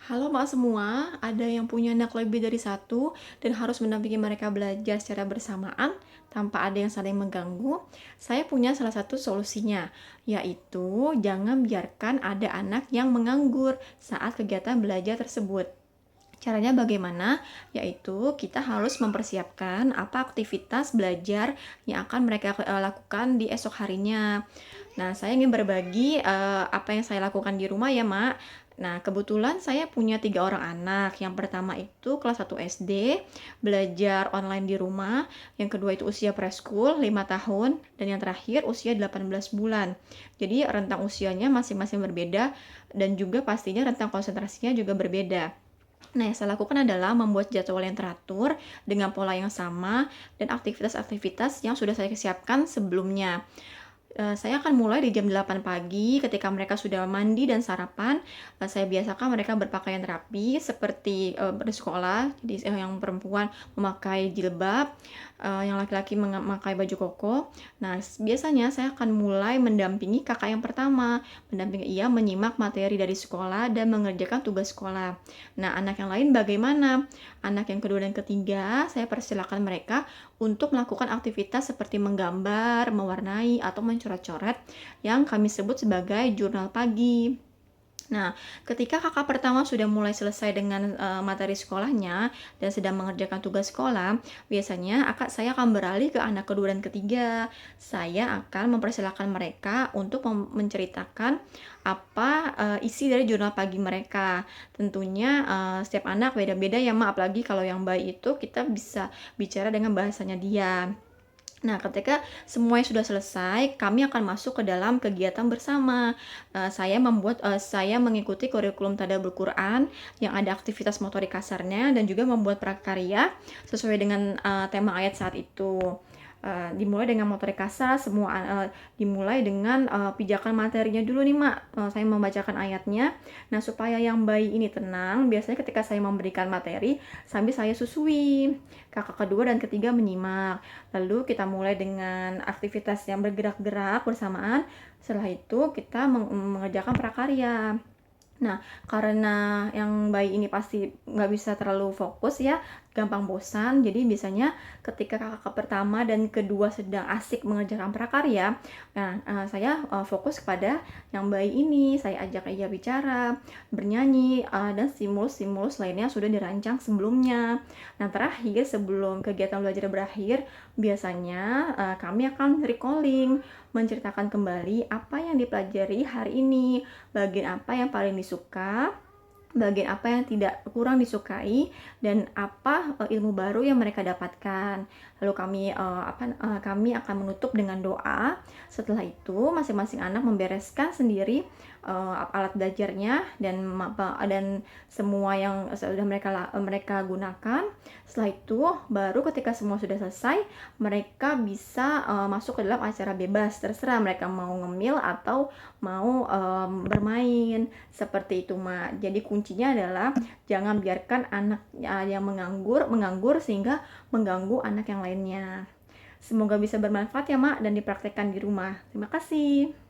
Halo Mak semua, ada yang punya anak lebih dari satu dan harus mendampingi mereka belajar secara bersamaan tanpa ada yang saling mengganggu? Saya punya salah satu solusinya, yaitu jangan biarkan ada anak yang menganggur saat kegiatan belajar tersebut. Caranya bagaimana? Yaitu kita harus mempersiapkan apa aktivitas belajar yang akan mereka lakukan di esok harinya. Nah, saya ingin berbagi apa yang saya lakukan di rumah ya, Mak. Nah, kebetulan saya punya 3 orang anak. Yang pertama itu kelas 1 SD, belajar online di rumah. Yang kedua itu usia preschool, 5 tahun. Dan yang terakhir usia 18 bulan. Jadi rentang usianya masing-masing berbeda dan juga pastinya rentang konsentrasinya juga berbeda. Nah, yang saya lakukan adalah membuat jadwal yang teratur dengan pola yang sama dan aktivitas-aktivitas yang sudah saya siapkan sebelumnya. Saya akan mulai di jam 8 pagi ketika mereka sudah mandi dan sarapan. Saya biasakan mereka berpakaian rapi seperti, bersekolah. Jadi, yang perempuan memakai jilbab, yang laki-laki memakai baju koko. Nah, biasanya saya akan mulai mendampingi kakak yang pertama, mendampingi ia menyimak materi dari sekolah dan mengerjakan tugas sekolah. Nah, anak yang lain bagaimana? Anak yang kedua dan ketiga, saya persilakan mereka untuk melakukan aktivitas seperti menggambar, mewarnai, atau mencoret-coret yang kami sebut sebagai jurnal pagi. Nah, ketika kakak pertama sudah mulai selesai dengan materi sekolahnya dan sedang mengerjakan tugas sekolah, biasanya saya akan beralih ke anak kedua dan ketiga. Saya akan mempersilahkan mereka untuk menceritakan apa isi dari jurnal pagi mereka. Tentunya setiap anak beda-beda ya, Mak. Apalagi kalau yang bayi itu kita bisa bicara dengan bahasanya dia. Nah, ketika semuanya sudah selesai, kami akan masuk ke dalam kegiatan bersama. Saya mengikuti kurikulum Tadabbur Quran yang ada aktivitas motorik kasarnya dan juga membuat prakarya sesuai dengan tema ayat saat itu. Dimulai dengan motorik kasar, dimulai dengan pijakan materinya dulu nih, Mak. Saya membacakan ayatnya. Nah, supaya yang bayi ini tenang, biasanya ketika saya memberikan materi, sambil saya susui. Kakak kedua dan ketiga menyimak. Lalu kita mulai dengan aktivitas yang bergerak-gerak bersamaan. Setelah itu kita mengerjakan prakarya. Nah, karena yang bayi ini pasti nggak bisa terlalu fokus ya, gampang bosan. Jadi biasanya ketika kakak pertama dan kedua sedang asik mengerjakan prakarya, nah saya fokus kepada yang bayi ini. Saya ajak ia bicara, bernyanyi, dan stimulus-stimulus lainnya sudah dirancang sebelumnya. Nah, terakhir sebelum kegiatan belajar berakhir, biasanya kami akan recalling, menceritakan kembali apa yang dipelajari hari ini, bagian apa yang paling disuka, bagian apa yang tidak kurang disukai, dan apa ilmu baru yang mereka dapatkan. Lalu kami akan menutup dengan doa. Setelah itu masing-masing anak membereskan sendiri alat belajarnya dan semua yang sudah mereka gunakan. Setelah itu baru ketika semua sudah selesai, mereka bisa masuk ke dalam acara bebas. Terserah mereka mau ngemil atau mau bermain. Seperti itu, Mak. Jadi kuncinya adalah jangan biarkan anak yang menganggur sehingga mengganggu anak yang lainnya. Semoga bisa bermanfaat ya, Mak, dan dipraktekkan di rumah. Terima kasih.